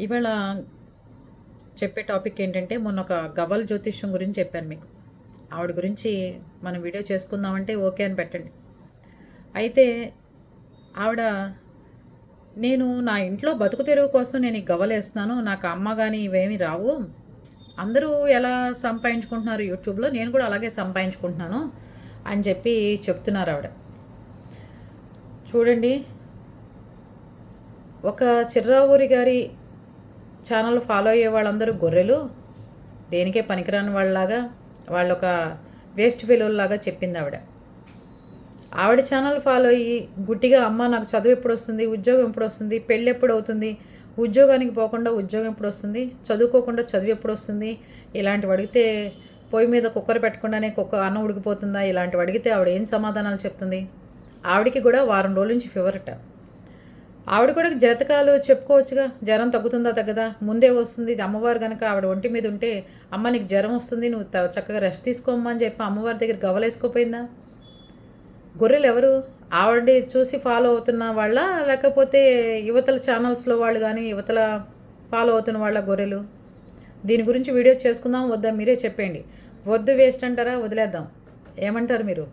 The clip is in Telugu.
ఇవాళ చెప్పే టాపిక్ ఏంటంటే, మొన్న ఒక గవ్వల జ్యోతిష్యం గురించి చెప్పాను మీకు. ఆవిడ గురించి మనం వీడియో చేసుకుందామంటే ఓకే అని పెట్టండి. అయితే ఆవిడ నేను నా ఇంట్లో బతుకు తెరువు కోసం నేను ఈ గవ్వలేస్తున్నాను. నాకు అమ్మ గాని ఇవేమీ రావు. అందరూ ఎలా సంపాదించుకుంటున్నారు యూట్యూబ్‌లో నేను కూడా అలాగే సంపాదించుకుంటున్నాను అని చెప్పి చెప్తున్నారు ఆవిడ. చూడండి, ఒక చిర్రావూరి గారి ఛానల్ ఫాలో అయ్యే వాళ్ళందరూ గొర్రెలు, దేనికే పనికిరాని వాళ్ళలాగా, వాళ్ళొక వేస్ట్ ఫెలోల్లాగా చెప్పింది ఆవిడ. ఆవిడ ఛానల్ ఫాలో అయ్యి గుడ్డిగా అమ్మ నాకు చదువు ఎప్పుడు వస్తుంది, ఉద్యోగం ఎప్పుడు వస్తుంది, పెళ్ళి ఎప్పుడు అవుతుంది, ఉద్యోగానికి పోకుండా ఉద్యోగం ఎప్పుడు వస్తుంది, చదువుకోకుండా చదువు ఎప్పుడు వస్తుంది, ఇలాంటివి అడిగితే పొయ్యి మీద కుక్కర్ పెట్టకుండానే అన్నం ఉడికిపోతుందా, ఇలాంటివి అడిగితే ఆవిడ ఏం సమాధానాలు చెప్తుంది. ఆవిడకి కూడా వారం రోజుల నుంచి ఫీవరట. ఆవిడ కూడా జాతకాలు చెప్పుకోవచ్చుగా, జ్వరం తగ్గుతుందా తగ్గదా, ముందే వస్తుంది. అమ్మవారు కనుక ఆవిడ ఒంటి మీద ఉంటే అమ్మ నీకు జ్వరం వస్తుంది, నువ్వు చక్కగా రెస్ట్ తీసుకోమ్మా అని చెప్పి అమ్మవారి దగ్గర గవ్వలేసుకోపోయిందా. గొర్రెలు ఎవరు? ఆవిడ చూసి ఫాలో అవుతున్న వాళ్ళ, లేకపోతే యువతల ఛానల్స్లో వాళ్ళు కానీ యువతల ఫాలో అవుతున్న వాళ్ళ గొర్రెలు? దీని గురించి వీడియో చేసుకుందాం వద్దా మీరే చెప్పండి. వద్దు, వేస్ట్ అంటారా, వదిలేద్దాం, ఏమంటారు మీరు?